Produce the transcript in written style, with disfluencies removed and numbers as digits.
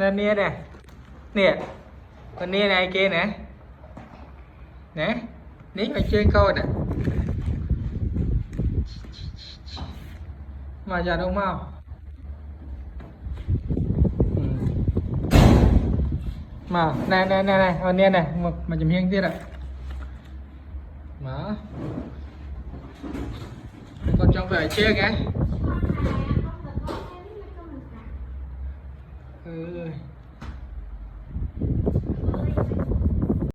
nên nè nè con nè này kia nè nè ní phải chơi coi nè mà giờ đâu mau mà này con nè này mà chùm hiên tiết ạ mà con trong về chơi cái